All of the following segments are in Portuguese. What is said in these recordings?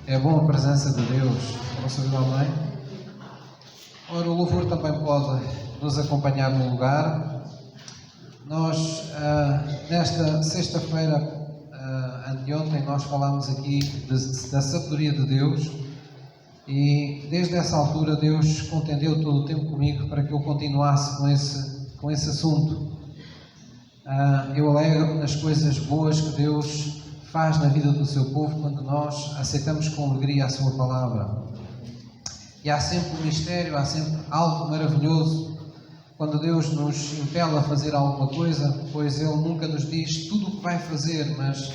É bom a presença de Deus. Posso ouvir amém? Ora, o louvor também pode nos acompanhar no lugar. Nós, nesta sexta-feira, anteontem, nós falámos aqui da sabedoria de Deus e desde essa altura Deus contendeu todo o tempo comigo para que eu continuasse com esse assunto. Eu alegro nas coisas boas que Deus faz na vida do seu povo quando nós aceitamos com alegria a sua palavra. E há sempre um mistério, há sempre algo maravilhoso quando Deus nos impele a fazer alguma coisa, pois Ele nunca nos diz tudo o que vai fazer, mas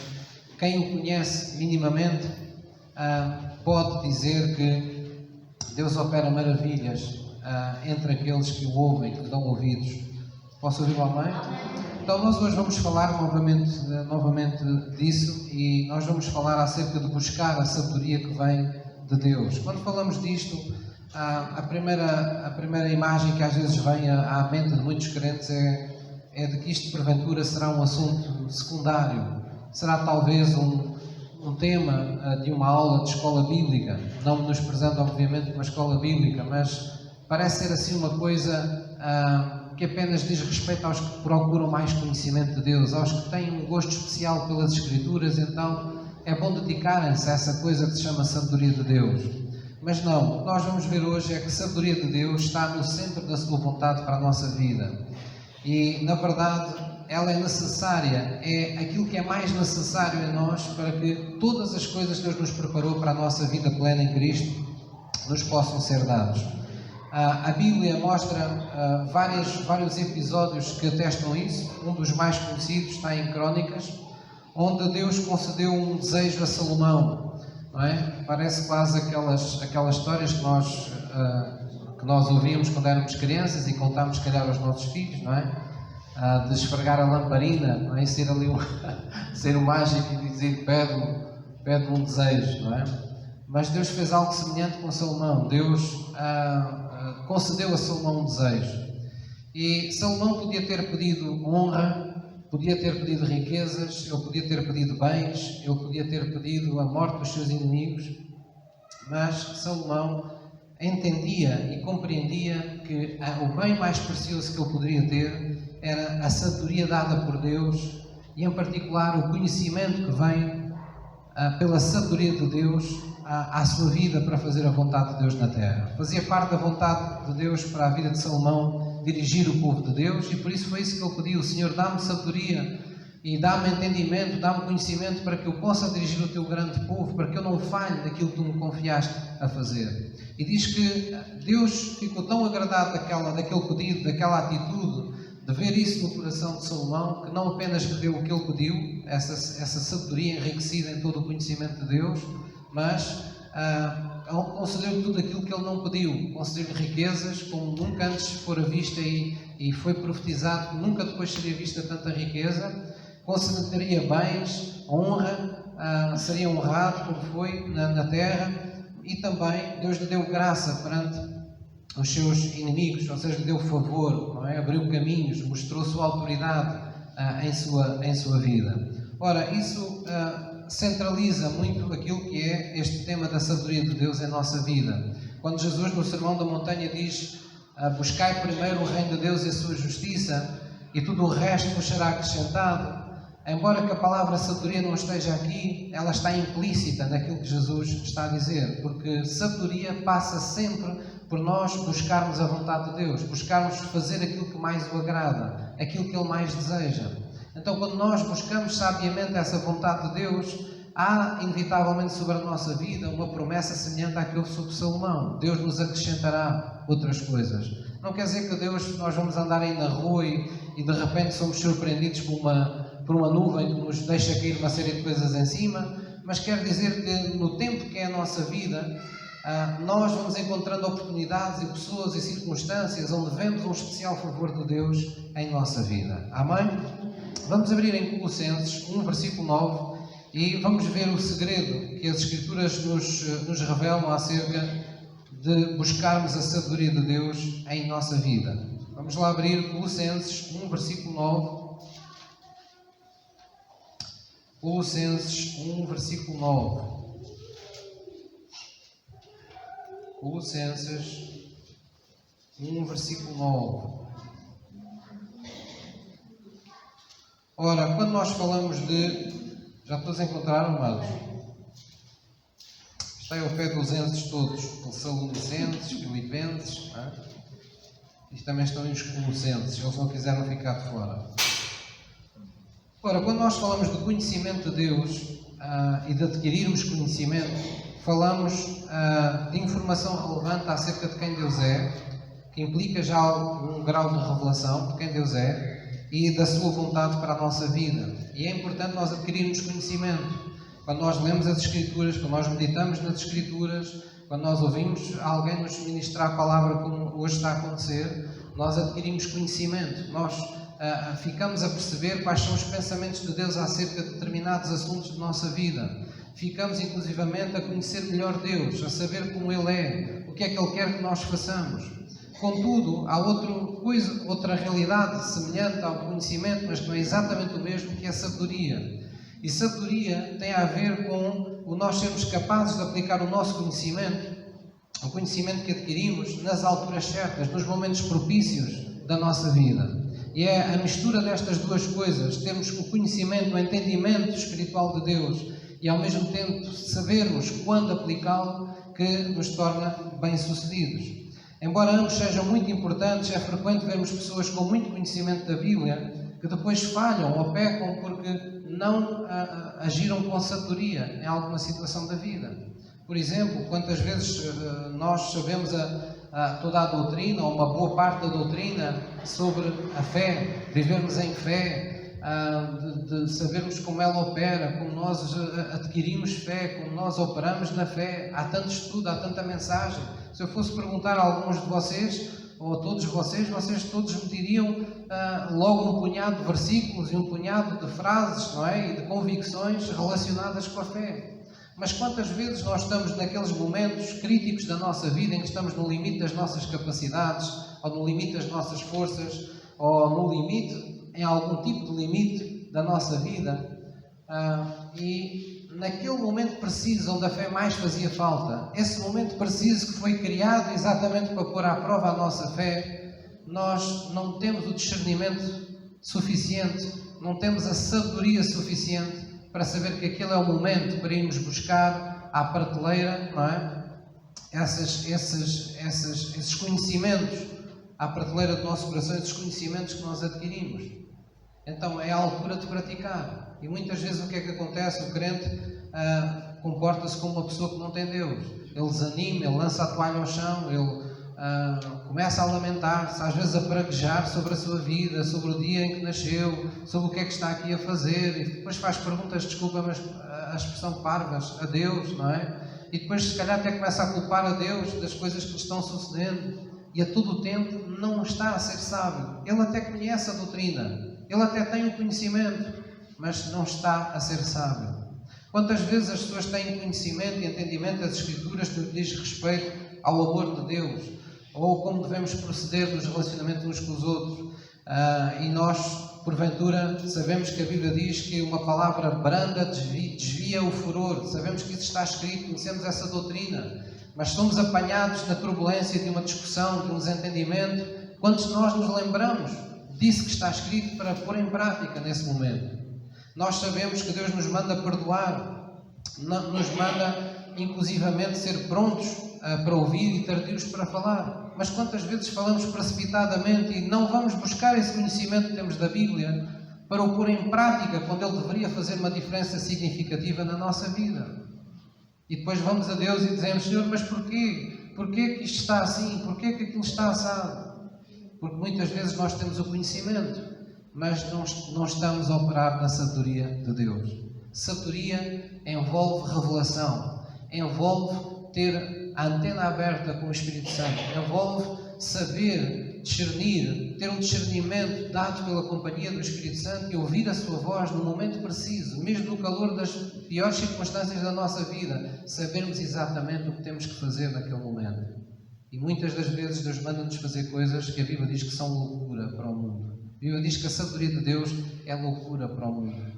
quem o conhece minimamente pode dizer que Deus opera maravilhas entre aqueles que o ouvem, que lhe dão ouvidos. Posso ouvir o amém? Então nós hoje vamos falar novamente disso e nós vamos falar acerca de buscar a sabedoria que vem de Deus. Quando falamos disto, a primeira imagem que às vezes vem à mente de muitos crentes é de que isto porventura será um assunto secundário, será talvez um tema de uma aula de escola bíblica, não menosprezando obviamente uma escola bíblica, mas parece ser assim uma coisa que apenas diz respeito aos que procuram mais conhecimento de Deus, aos que têm um gosto especial pelas Escrituras, então é bom dedicarem-se a essa coisa que se chama sabedoria de Deus. Mas não, o que nós vamos ver hoje é que a sabedoria de Deus está no centro da sua vontade para a nossa vida. E, na verdade, ela é necessária, é aquilo que é mais necessário em nós para que todas as coisas que Deus nos preparou para a nossa vida plena em Cristo nos possam ser dados. A Bíblia mostra vários episódios que atestam isso. Um dos mais conhecidos está em Crônicas, onde Deus concedeu um desejo a Salomão, não é? Parece quase aquelas histórias que nós ouvíamos quando éramos crianças e contámos, se calhar, aos nossos filhos, não é? De esfregar a lamparina, não é? E ser ali ser o mágico e dizer pede um desejo, não é? Mas Deus fez algo semelhante com Salomão. Deus concedeu a Salomão um desejo. E Salomão podia ter pedido honra, podia ter pedido riquezas, ele podia ter pedido bens, ele podia ter pedido a morte dos seus inimigos, mas Salomão entendia e compreendia que o bem mais precioso que ele poderia ter era a sabedoria dada por Deus e, em particular, o conhecimento que vem pela sabedoria de Deus à sua vida para fazer a vontade de Deus na terra. Fazia parte da vontade de Deus para a vida de Salomão dirigir o povo de Deus e por isso foi isso que ele pediu: Senhor, dá-me sabedoria e dá-me entendimento, dá-me conhecimento para que eu possa dirigir o teu grande povo, para que eu não falhe daquilo que tu me confiaste a fazer. E diz que Deus ficou tão agradado daquele pedido, daquela atitude, de ver isso no coração de Salomão, que não apenas lhe deu o que ele pediu, essa sabedoria enriquecida em todo o conhecimento de Deus, mas concedeu-lhe tudo aquilo que ele não pediu. Concedeu-lhe riquezas como nunca antes fora vista e foi profetizado que nunca depois seria vista tanta riqueza. Concederia bens, honra, seria honrado como foi na terra, e também Deus lhe deu graça perante os seus inimigos, ou seja, lhe deu favor, não é? Abriu caminhos, mostrou sua autoridade em sua vida. Ora, isso centraliza muito aquilo que é este tema da sabedoria de Deus em nossa vida. Quando Jesus no Sermão da Montanha diz: buscai primeiro o reino de Deus e a sua justiça, e tudo o resto vos será acrescentado. Embora que a palavra sabedoria não esteja aqui, ela está implícita naquilo que Jesus está a dizer, porque sabedoria passa sempre por nós buscarmos a vontade de Deus, buscarmos fazer aquilo que mais o agrada, aquilo que Ele mais deseja. Então, quando nós buscamos sabiamente essa vontade de Deus, há inevitavelmente sobre a nossa vida uma promessa semelhante àquele sobre Salomão: Deus nos acrescentará outras coisas. Não quer dizer que nós vamos andar aí na rua e de repente somos surpreendidos por uma nuvem que nos deixa cair uma série de coisas em cima, mas quer dizer que no tempo que é a nossa vida, nós vamos encontrando oportunidades e pessoas e circunstâncias onde vemos um especial favor de Deus em nossa vida. Amém? Vamos abrir em Colossenses 1, versículo 9, e vamos ver o segredo que as Escrituras nos revelam acerca de buscarmos a sabedoria de Deus em nossa vida. Vamos lá abrir Colossenses 1, versículo 9. Colossenses 1, versículo 9. Colossenses 1, versículo 9. Ora, quando nós falamos de... Já todos encontraram, amados? Está aí ao pé dos enses todos. Tessalonicenses, Filipenses. Não é? Isto também estão os Colossenses. Eles não quiseram ficar de fora. Ora, quando nós falamos do conhecimento de Deus e de adquirirmos conhecimento, falamos de informação relevante acerca de quem Deus é, que implica já um grau de revelação de quem Deus é e da sua vontade para a nossa vida. E é importante nós adquirirmos conhecimento. Quando nós lemos as Escrituras, quando nós meditamos nas Escrituras, quando nós ouvimos alguém nos ministrar a palavra como hoje está a acontecer, nós adquirimos conhecimento. Nós ficamos a perceber quais são os pensamentos de Deus acerca de determinados assuntos de nossa vida. Ficamos, inclusivamente, a conhecer melhor Deus, a saber como Ele é, o que é que Ele quer que nós façamos. Contudo, há outra realidade semelhante ao conhecimento, mas que não é exatamente o mesmo, que é a sabedoria. E sabedoria tem a ver com o nós sermos capazes de aplicar o nosso conhecimento, o conhecimento que adquirimos, nas alturas certas, nos momentos propícios da nossa vida. E é a mistura destas duas coisas, termos o conhecimento, o entendimento espiritual de Deus e ao mesmo tempo sabermos quando aplicá-lo, que nos torna bem-sucedidos. Embora ambos sejam muito importantes, é frequente vermos pessoas com muito conhecimento da Bíblia que depois falham ou pecam porque não agiram com sabedoria em alguma situação da vida. Por exemplo, quantas vezes nós sabemos toda a doutrina, ou uma boa parte da doutrina sobre a fé, vivermos em fé, de sabermos como ela opera, como nós adquirimos fé, como nós operamos na fé. Há tanto estudo, há tanta mensagem. Se eu fosse perguntar a alguns de vocês, ou a todos vocês todos me diriam logo um punhado de versículos e um punhado de frases, não é? E de convicções relacionadas com a fé. Mas quantas vezes nós estamos naqueles momentos críticos da nossa vida em que estamos no limite das nossas capacidades, ou no limite das nossas forças, ou no limite, em algum tipo de limite da nossa vida, e naquele momento preciso onde a fé mais fazia falta, esse momento preciso que foi criado exatamente para pôr à prova a nossa fé, nós não temos o discernimento suficiente, não temos a sabedoria suficiente para saber que aquele é o momento para irmos buscar à prateleira, não é? Esses conhecimentos à prateleira do nosso coração, esses conhecimentos que nós adquirimos. Então é a altura de praticar. E muitas vezes o que é que acontece? O crente comporta-se como uma pessoa que não tem Deus. Ele desanima, ele lança a toalha ao chão, ele começa a lamentar-se, às vezes a praguejar sobre a sua vida, sobre o dia em que nasceu, sobre o que é que está aqui a fazer, e depois faz perguntas, desculpa, mas a expressão parvas, a Deus, não é? E depois se calhar até começa a culpar a Deus das coisas que lhe estão sucedendo, e a todo o tempo não está a ser sábio. Ele até conhece a doutrina, ele até tem o conhecimento, mas não está a ser sábio. Quantas vezes as pessoas têm conhecimento e entendimento das Escrituras no que diz respeito ao amor de Deus, ou como devemos proceder nos relacionamentos uns com os outros, e nós, porventura, sabemos que a Bíblia diz que uma palavra branda desvia o furor, sabemos que isso está escrito, conhecemos essa doutrina, mas somos apanhados na turbulência de uma discussão, de um desentendimento, quantos de nós nos lembramos disso que está escrito para pôr em prática nesse momento? Nós sabemos que Deus nos manda perdoar, nos manda inclusivamente ser prontos para ouvir e tardios para falar. Mas quantas vezes falamos precipitadamente e não vamos buscar esse conhecimento que temos da Bíblia para o pôr em prática quando ele deveria fazer uma diferença significativa na nossa vida? E depois vamos a Deus e dizemos: Senhor, mas porquê? Porquê que isto está assim? Porquê que aquilo está assado? Porque muitas vezes nós temos o conhecimento, mas não estamos a operar na sabedoria de Deus. Sabedoria envolve revelação, envolve ter a antena aberta com o Espírito Santo, envolve saber discernir, ter um discernimento dado pela companhia do Espírito Santo e ouvir a sua voz no momento preciso, mesmo no calor das piores circunstâncias da nossa vida, sabermos exatamente o que temos que fazer naquele momento. E muitas das vezes Deus manda-nos fazer coisas que a Bíblia diz que são loucura para o mundo. A Bíblia diz que a sabedoria de Deus é loucura para o mundo.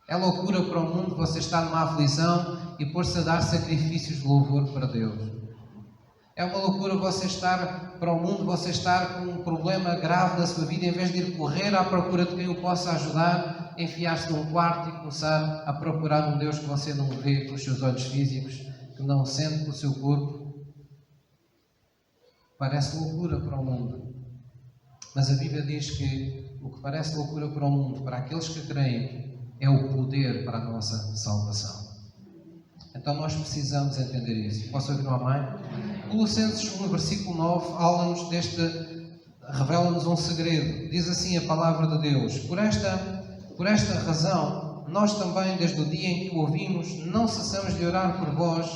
É loucura para o mundo você estar numa aflição e pôr-se a dar sacrifícios de louvor para Deus. É uma loucura você estar para o mundo, você estar com um problema grave na sua vida, em vez de ir correr à procura de quem o possa ajudar, enfiar-se num quarto e começar a procurar um Deus que você não vê com os seus olhos físicos, que não sente com o seu corpo. Parece loucura para o mundo. Mas a Bíblia diz que o que parece loucura para o mundo, para aqueles que creem, é o poder para a nossa salvação. Então nós precisamos entender isso. Posso ouvir um amém? Colossenses 1, versículo 9, revela-nos um segredo. Diz assim a palavra de Deus: Por esta razão, nós também, desde o dia em que o ouvimos, não cessamos de orar por vós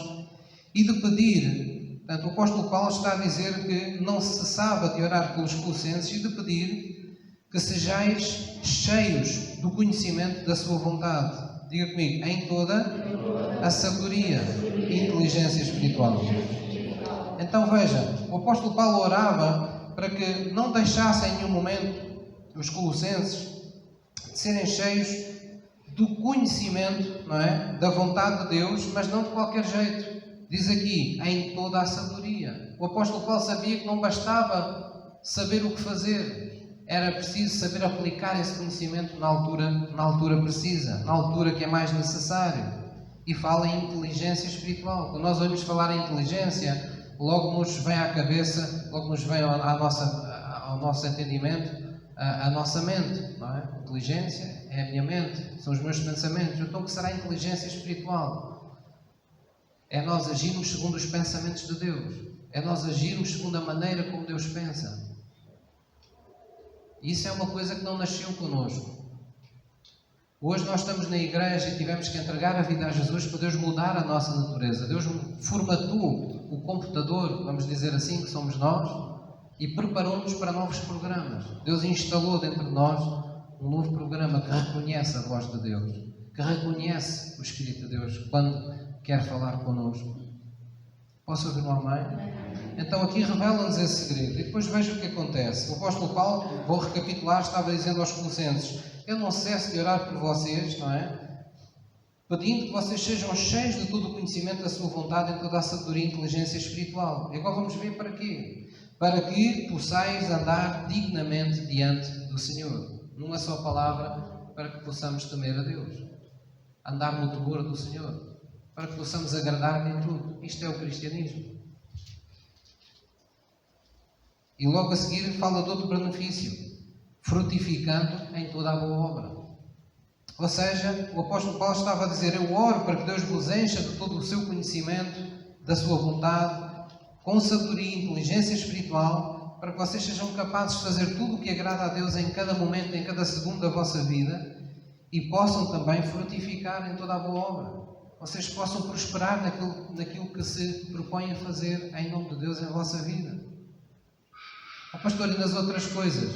e de pedir. Portanto, o apóstolo Paulo está a dizer que não cessava de orar pelos colossenses e de pedir que sejais cheios do conhecimento da sua vontade. Diga comigo, em toda a sabedoria e inteligência espiritual. Então veja, o apóstolo Paulo orava para que não deixassem em nenhum momento os colossenses de serem cheios do conhecimento, não é? Da vontade de Deus, mas não de qualquer jeito. Diz aqui, em toda a sabedoria. O apóstolo Paulo sabia que não bastava saber o que fazer. Era preciso saber aplicar esse conhecimento na altura precisa, na altura que é mais necessário. E fala em inteligência espiritual. Quando nós ouvimos falar em inteligência, logo nos vem à cabeça, logo nos vem ao nosso entendimento, a nossa mente, não é? Inteligência é a minha mente, são os meus pensamentos. Então, o que será a inteligência espiritual? É nós agirmos segundo os pensamentos de Deus. É nós agirmos segundo a maneira como Deus pensa. Isso é uma coisa que não nasceu connosco. Hoje nós estamos na igreja e tivemos que entregar a vida a Jesus para Deus mudar a nossa natureza. Deus formatou o computador, vamos dizer assim, que somos nós, e preparou-nos para novos programas. Deus instalou dentro de nós um novo programa que reconhece a voz de Deus, que reconhece o Espírito de Deus quando quer falar connosco. Posso ouvir um amém? Então aqui revela-nos esse segredo. E depois veja o que acontece. O apóstolo Paulo, vou recapitular, estava dizendo aos Colossenses: eu não cesso de orar por vocês, não é? Pedindo que vocês sejam cheios de todo o conhecimento da sua vontade em toda a sabedoria e inteligência espiritual. E agora vamos ver para quê? Para que possais andar dignamente diante do Senhor. Numa só palavra, para que possamos temer a Deus. Andar no temor do Senhor. Para que possamos agradar-lhe em tudo. Isto é o cristianismo. E logo a seguir fala de outro benefício: frutificando em toda a boa obra. Ou seja, o apóstolo Paulo estava a dizer: eu oro para que Deus vos encha de todo o seu conhecimento, da sua vontade, com sabedoria e inteligência espiritual, para que vocês sejam capazes de fazer tudo o que agrada a Deus em cada momento, em cada segundo da vossa vida, e possam também frutificar em toda a boa obra. Vocês possam prosperar naquilo que se propõem a fazer em nome de Deus em vossa vida. Oh, pastor, e nas outras coisas?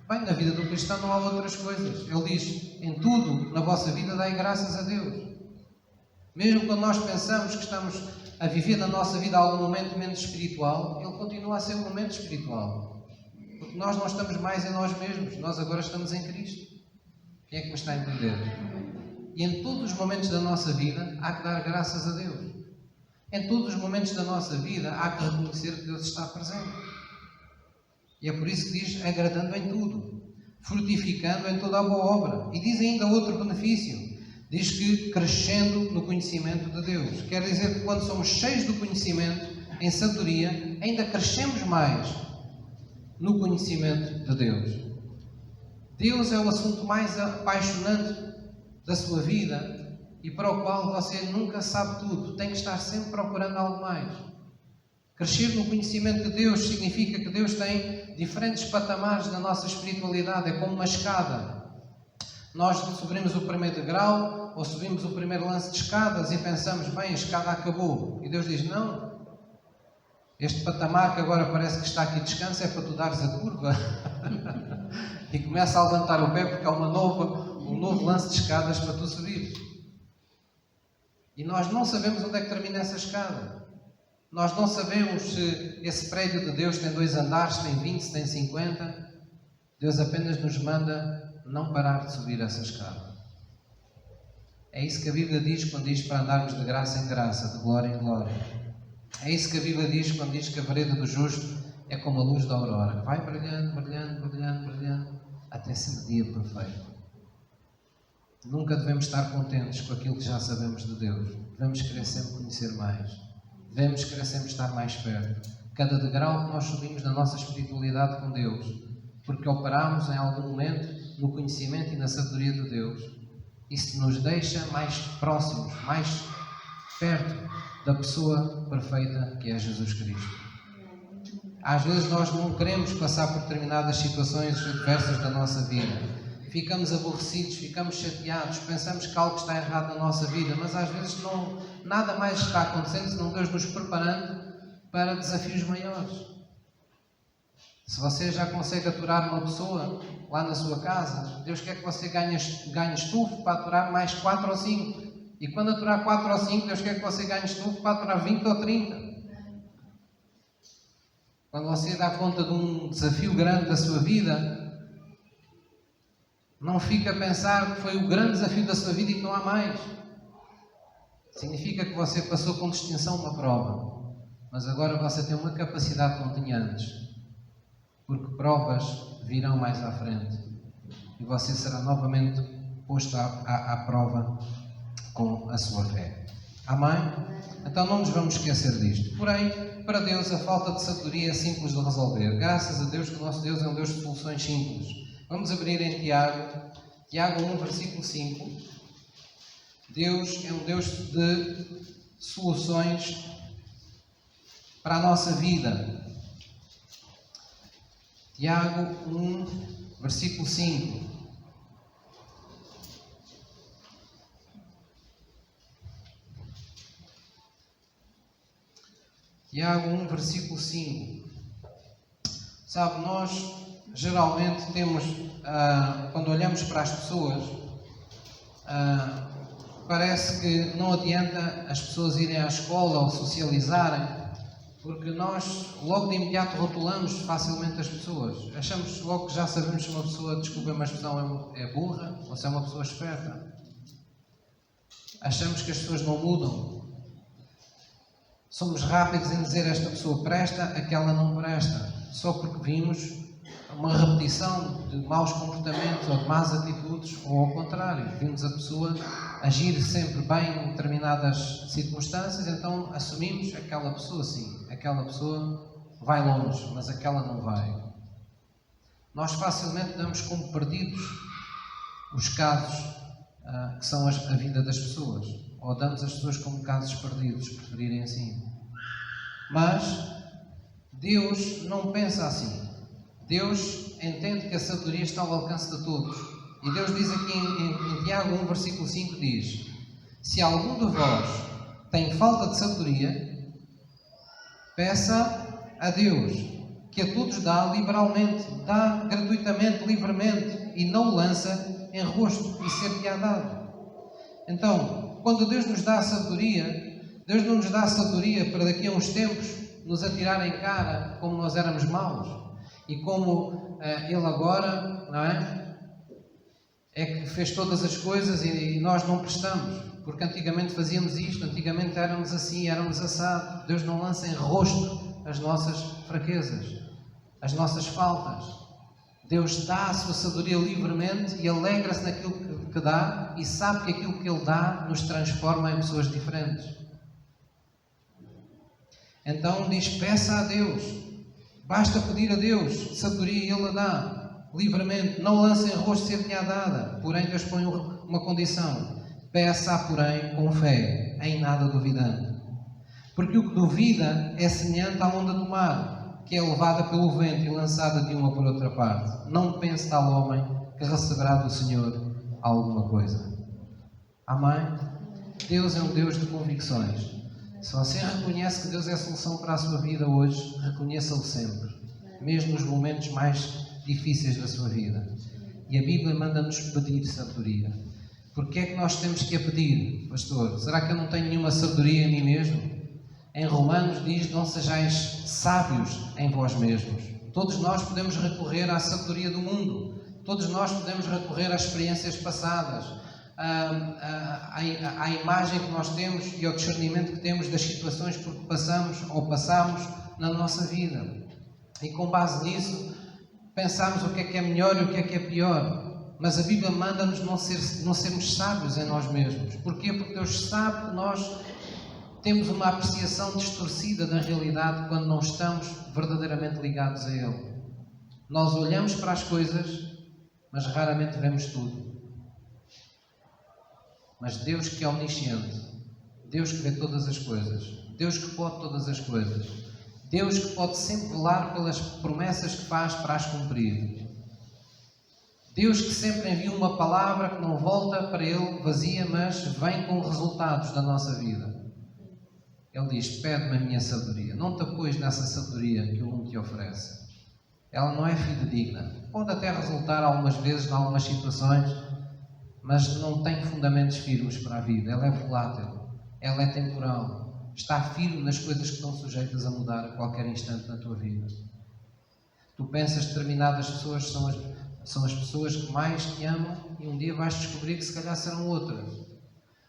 Bem, na vida do cristão não há outras coisas. Ele diz: em tudo na vossa vida dai graças a Deus. Mesmo quando nós pensamos que estamos a viver na nossa vida algum momento menos espiritual, ele continua a ser um momento espiritual. Porque nós não estamos mais em nós mesmos, nós agora estamos em Cristo. Quem é que me está a entender? E em todos os momentos da nossa vida há que dar graças a Deus. Em todos os momentos da nossa vida há que reconhecer que Deus está presente. E é por isso que diz: agradando em tudo, frutificando em toda a boa obra. E diz ainda outro benefício: diz que crescendo no conhecimento de Deus. Quer dizer que quando somos cheios do conhecimento, em sabedoria, ainda crescemos mais no conhecimento de Deus. Deus é o assunto mais apaixonante da sua vida e para o qual você nunca sabe tudo. Tem que estar sempre procurando algo mais. Crescer no conhecimento de Deus significa que Deus tem diferentes patamares na nossa espiritualidade. É como uma escada. Nós subimos o primeiro degrau ou subimos o primeiro lance de escadas e pensamos: bem, a escada acabou. E Deus diz: não. Este patamar que agora parece que está aqui descansa é para tu dares a curva. E começa a levantar o pé porque há um novo lance de escadas para tu subir. E nós não sabemos onde é que termina essa escada. Nós não sabemos se esse prédio de Deus tem 2 andares, se tem 20, se tem 50. Deus apenas nos manda não parar de subir essa escada. É isso que a Bíblia diz quando diz para andarmos de graça em graça, de glória em glória. É isso que a Bíblia diz quando diz que a vereda do justo é como a luz da aurora. Vai brilhando, brilhando, brilhando, brilhando, até ser o dia perfeito. Nunca devemos estar contentes com aquilo que já sabemos de Deus. Devemos querer sempre conhecer mais. Devemos querer sempre estar mais perto. Cada degrau que nós subimos na nossa espiritualidade com Deus, porque operamos em algum momento no conhecimento e na sabedoria de Deus, isso nos deixa mais próximos, mais perto da pessoa perfeita que é Jesus Cristo. Às vezes nós não queremos passar por determinadas situações adversas da nossa vida. Ficamos aborrecidos, ficamos chateados, pensamos que algo está errado na nossa vida, mas às vezes nada mais está acontecendo senão Deus nos preparando para desafios maiores. Se você já consegue aturar uma pessoa lá na sua casa, Deus quer que você ganhe estufo para aturar mais 4 ou 5. E quando aturar 4 ou 5, Deus quer que você ganhe estufo para aturar 20 ou 30. Quando você dá conta de um desafio grande da sua vida, não fica a pensar que foi o grande desafio da sua vida e que não há mais. Significa que você passou com distinção uma prova, mas agora você tem uma capacidade que não tinha antes, porque provas virão mais à frente e você será novamente posto à prova com a sua fé. Amém? Então não nos vamos esquecer disto. Porém, para Deus a falta de sabedoria é simples de resolver. Graças a Deus que o nosso Deus é um Deus de soluções simples. Vamos abrir em Tiago 1, versículo 5. Deus é um Deus de soluções para a nossa vida. Tiago 1, versículo 5. Tiago 1, versículo 5. Sabe, nós geralmente temos, quando olhamos para as pessoas, parece que não adianta as pessoas irem à escola ou socializarem, porque nós logo de imediato rotulamos facilmente as pessoas. Achamos logo que já sabemos se uma pessoa, desculpem a expressão, é burra ou se é uma pessoa esperta. Achamos que as pessoas não mudam. Somos rápidos em dizer esta pessoa presta, aquela não presta, só porque vimos uma repetição de maus comportamentos ou de más atitudes, ou ao contrário, vimos a pessoa agir sempre bem em determinadas circunstâncias, então assumimos aquela pessoa sim, aquela pessoa vai longe, mas aquela não vai. Nós facilmente damos como perdidos os casos que são a vida das pessoas, ou damos as pessoas como casos perdidos, se preferirem assim. Mas Deus não pensa assim. Deus entende que a sabedoria está ao alcance de todos. E Deus diz aqui em Tiago 1, versículo 5, diz: se algum de vós tem falta de sabedoria, peça a Deus, que a todos dá liberalmente, dá gratuitamente, livremente, e não o lança em rosto e ser-lhe-á dado. Então, quando Deus nos dá a sabedoria, Deus não nos dá a sabedoria para daqui a uns tempos nos atirar em cara como nós éramos maus e como Ele agora, não é? É que fez todas as coisas e nós não prestamos, porque antigamente fazíamos isto, antigamente éramos assim, éramos assado. Deus não lança em rosto as nossas fraquezas, as nossas faltas. Deus dá a sua sabedoria livremente e alegra-se naquilo que dá e sabe que aquilo que Ele dá nos transforma em pessoas diferentes. Então diz, peça a Deus, basta pedir a Deus sabedoria e Ele a dá livremente, não lance em rosto ser-lhe-á dada. Porém Deus põe uma condição: peça, porém, com fé, em nada duvidando. Porque o que duvida é semelhante à onda do mar, que é levada pelo vento e lançada de uma por outra parte. Não pense tal homem que receberá do Senhor alguma coisa. Amém? Deus é um Deus de convicções. Se você reconhece que Deus é a solução para a sua vida hoje, reconheça-o sempre, mesmo nos momentos mais difíceis da sua vida. E a Bíblia manda-nos pedir sabedoria. Porquê é que nós temos que a pedir, pastor? Será que eu não tenho nenhuma sabedoria em mim mesmo? Em Romanos diz, não sejais sábios em vós mesmos. Todos nós podemos recorrer à sabedoria do mundo. Todos nós podemos recorrer às experiências passadas, à imagem que nós temos e ao discernimento que temos das situações por que passamos ou passamos na nossa vida. E com base nisso, pensarmos o que é melhor e o que é pior. Mas a Bíblia manda-nos não sermos sábios em nós mesmos. Porquê? Porque Deus sabe que nós temos uma apreciação distorcida da realidade quando não estamos verdadeiramente ligados a Ele. Nós olhamos para as coisas, mas raramente vemos tudo. Mas Deus que é omnisciente, Deus que vê todas as coisas, Deus que pode todas as coisas, Deus que pode sempre velar pelas promessas que faz para as cumprir, Deus que sempre envia uma palavra que não volta para Ele vazia, mas vem com resultados da nossa vida. Ele diz: pede-me a minha sabedoria. Não te apoies nessa sabedoria que o mundo te oferece. Ela não é fidedigna. Pode até resultar algumas vezes, em algumas situações, mas não tem fundamentos firmes para a vida. Ela é volátil, ela é temporal, está firme nas coisas que estão sujeitas a mudar a qualquer instante na tua vida. Tu pensas que determinadas pessoas são as pessoas que mais te amam e um dia vais descobrir que se calhar serão outras.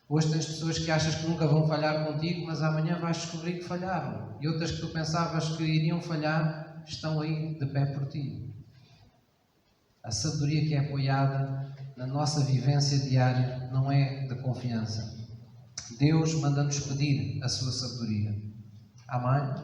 Hoje tens pessoas que achas que nunca vão falhar contigo, mas amanhã vais descobrir que falharam. E outras que tu pensavas que iriam falhar estão aí de pé por ti. A sabedoria que é apoiada na nossa vivência diária não é de confiança. Deus manda-nos pedir a sua sabedoria. Amém?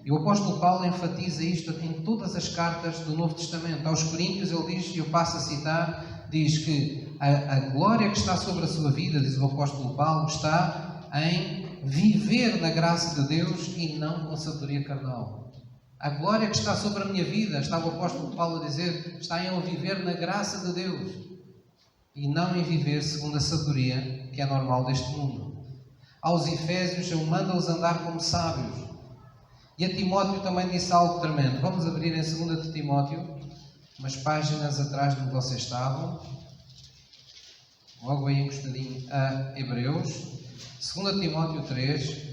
E o apóstolo Paulo enfatiza isto em todas as cartas do Novo Testamento. Aos Coríntios ele diz, e eu passo a citar, diz que a glória que está sobre a sua vida, diz o apóstolo Paulo, está em viver na graça de Deus e não com sabedoria carnal. A glória que está sobre a minha vida, está o apóstolo Paulo a dizer, está em eu viver na graça de Deus e não em viver segundo a sabedoria que é normal deste mundo. Aos Efésios, eu mando-os andar como sábios. E a Timóteo também disse algo tremendo. Vamos abrir em 2 de Timóteo, umas páginas atrás de onde vocês estavam. Logo aí encostadinho a Hebreus. 2 Timóteo 3.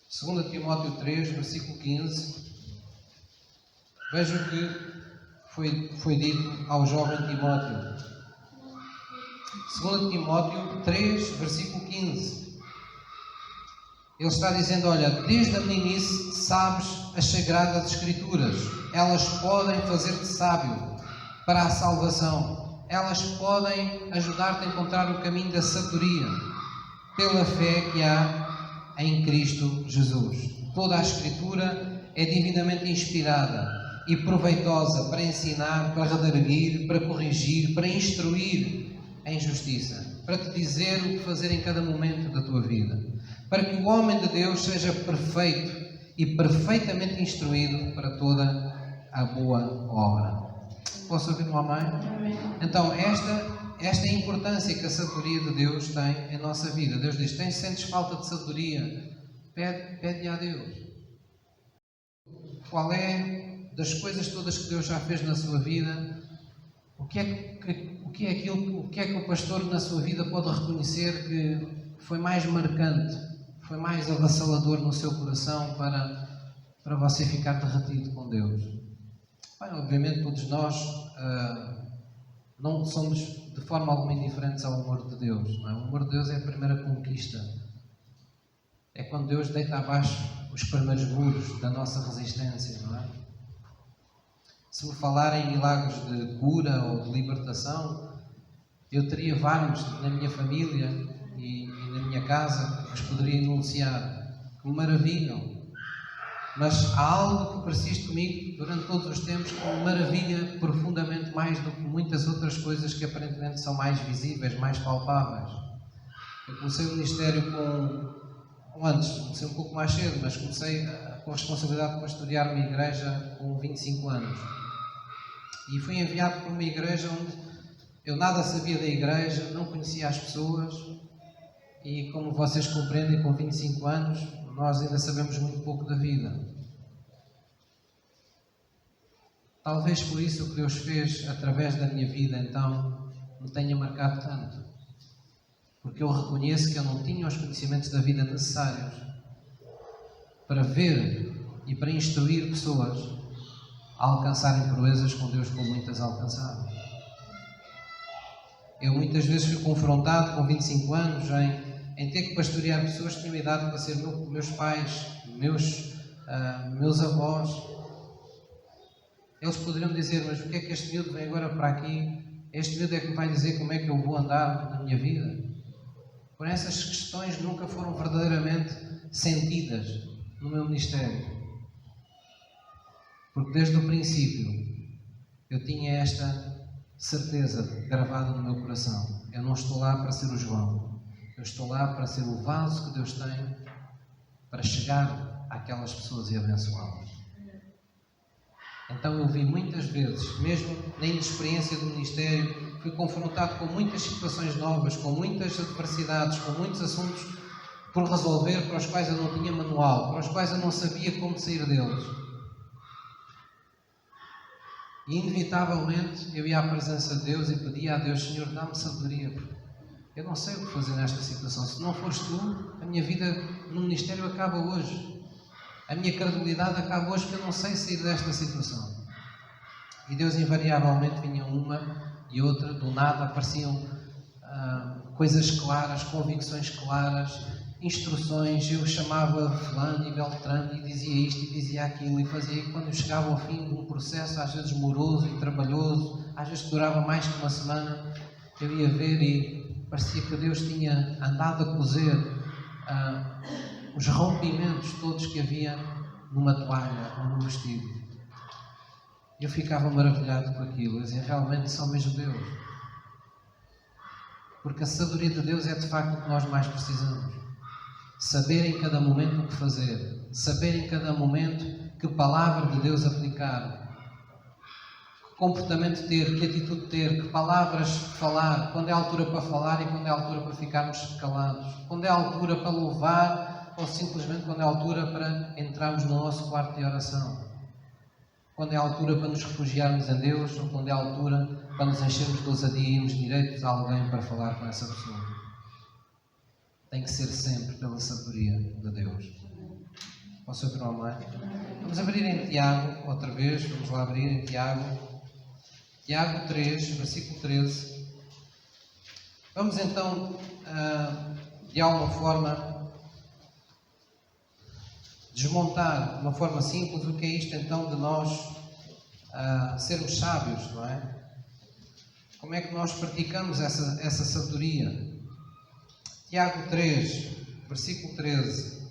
Segunda Timóteo 3, versículo 15. Veja o que foi dito ao jovem Timóteo. 2 Timóteo 3, versículo 15. Ele está dizendo, olha, desde a meninice sabes as Sagradas Escrituras. Elas podem fazer-te sábio para a salvação. Elas podem ajudar-te a encontrar o caminho da sabedoria pela fé que há em Cristo Jesus. Toda a Escritura é divinamente inspirada e proveitosa para ensinar, para redarguir, para corrigir, para instruir em justiça, para te dizer o que fazer em cada momento da tua vida, para que o homem de Deus seja perfeito e perfeitamente instruído para toda a boa obra. Posso ouvir um amém? Então, esta é a importância que a sabedoria de Deus tem em nossa vida. Deus diz, sentes falta de sabedoria? Pede a Deus. Qual é das coisas todas que Deus já fez na sua vida? O que é que o pastor na sua vida pode reconhecer que foi mais marcante, foi mais avassalador no seu coração para você ficar derretido com Deus? Bem, obviamente todos nós não somos de forma alguma indiferentes ao amor de Deus. Não é? O amor de Deus é a primeira conquista. É quando Deus deita abaixo os primeiros muros da nossa resistência, não é? Se me falar em milagres de cura ou de libertação, eu teria vários na minha família e na minha casa que vos poderia enunciar, que me maravilham. Mas há algo que persiste comigo durante todos os tempos que me maravilha profundamente mais do que muitas outras coisas que aparentemente são mais visíveis, mais palpáveis. Eu comecei o ministério comecei um pouco mais cedo, mas comecei com a responsabilidade de pastorear uma igreja com 25 anos. E fui enviado para uma igreja onde eu nada sabia da igreja, não conhecia as pessoas e, como vocês compreendem, com 25 anos, nós ainda sabemos muito pouco da vida. Talvez por isso o que Deus fez através da minha vida, então, me tenha marcado tanto. Porque eu reconheço que eu não tinha os conhecimentos da vida necessários para ver e para instruir pessoas a alcançarem proezas com Deus como muitas alcançaram. Eu muitas vezes fui confrontado com 25 anos em ter que pastorear pessoas que tinham idade para ser meus pais, meus avós. Eles poderiam dizer, mas o que é que este miúdo vem agora para aqui? Este miúdo é que me vai dizer como é que eu vou andar na minha vida? Por essas questões nunca foram verdadeiramente sentidas no meu ministério. Porque desde o princípio eu tinha esta certeza gravada no meu coração. Eu não estou lá para ser o João. Eu estou lá para ser o vaso que Deus tem para chegar àquelas pessoas e abençoá-las. Então eu vi muitas vezes, mesmo na inexperiência do ministério, fui confrontado com muitas situações novas, com muitas adversidades, com muitos assuntos por resolver, para os quais eu não tinha manual, para os quais eu não sabia como sair deles. E inevitavelmente eu ia à presença de Deus e pedia a Deus: Senhor, dá-me sabedoria, porque eu não sei o que fazer nesta situação. Se não fores tu, a minha vida no ministério acaba hoje. A minha credibilidade acaba hoje, porque eu não sei sair desta situação. E Deus invariavelmente vinha uma e outra, do nada apareciam coisas claras, convicções claras, instruções. Eu chamava fulano e beltrano e dizia isto e dizia aquilo e fazia. E quando eu chegava ao fim de um processo, às vezes moroso e trabalhoso, às vezes durava mais que uma semana, eu ia ver e parecia que Deus tinha andado a cozer os rompimentos todos que havia numa toalha ou num vestido. Eu ficava maravilhado com aquilo. Eu dizia, realmente só mesmo Deus. Porque a sabedoria de Deus é de facto o que nós mais precisamos. Saber em cada momento o que fazer. Saber em cada momento que palavra de Deus aplicar. Que comportamento ter, que atitude ter, que palavras falar. Quando é a altura para falar e quando é a altura para ficarmos calados. Quando é a altura para louvar ou simplesmente quando é a altura para entrarmos no nosso quarto de oração. Quando é a altura para nos refugiarmos em Deus ou quando é a altura para nos enchermos de ousadia e irmos direitos a alguém para falar com essa pessoa. Tem que ser sempre pela sabedoria de Deus. Posso ir para o online? Vamos abrir em Tiago, outra vez, vamos lá abrir em Tiago. Tiago 3, versículo 13. Vamos então, de alguma forma, desmontar de uma forma simples o que é isto então de nós sermos sábios, não é? Como é que nós praticamos essa sabedoria? Tiago 3, versículo 13.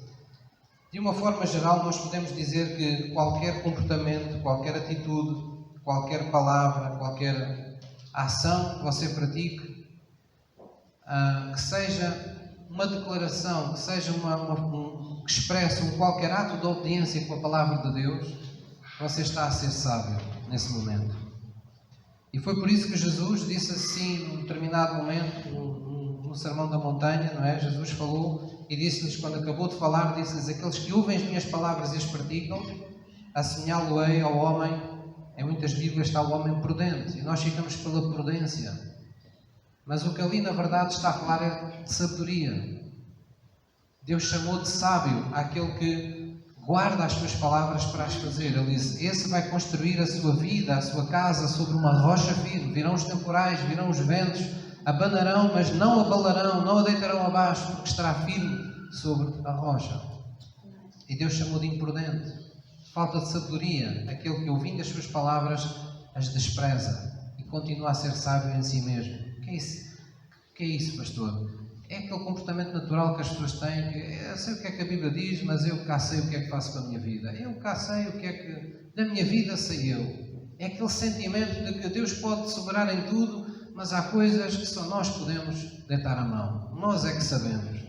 De uma forma geral, nós podemos dizer que qualquer comportamento, qualquer atitude, qualquer palavra, qualquer ação que você pratique, que seja uma declaração, que seja que expresse qualquer ato de obediência com a palavra de Deus, você está a ser sábio nesse momento. E foi por isso que Jesus disse assim, num determinado momento, no Sermão da Montanha, não é? Jesus falou e disse-lhes, quando acabou de falar, disse-lhes: aqueles que ouvem as minhas palavras e as praticam, assemelhá-lo-ei ao homem. Em muitas Bíblias está o homem prudente, e nós ficamos pela prudência. Mas o que ali na verdade está a falar é de sabedoria. Deus chamou de sábio aquele que guarda as suas palavras para as fazer. Ele diz: esse vai construir a sua vida, a sua casa sobre uma rocha firme. Virão os temporais, virão os ventos, abanarão, mas não abalarão, não a deitarão abaixo, porque estará firme sobre a rocha. E Deus chamou de imprudente. Falta de sabedoria, aquele que, ouvindo as suas palavras, as despreza e continua a ser sábio em si mesmo. O que é isso, pastor? É aquele comportamento natural que as pessoas têm, que eu sei o que é que a Bíblia diz, mas eu cá sei o que é que faço com a minha vida. Eu cá sei o que é que da minha vida sei eu. É aquele sentimento de que Deus pode sobrar em tudo, mas há coisas que só nós podemos deitar a mão. Nós é que sabemos.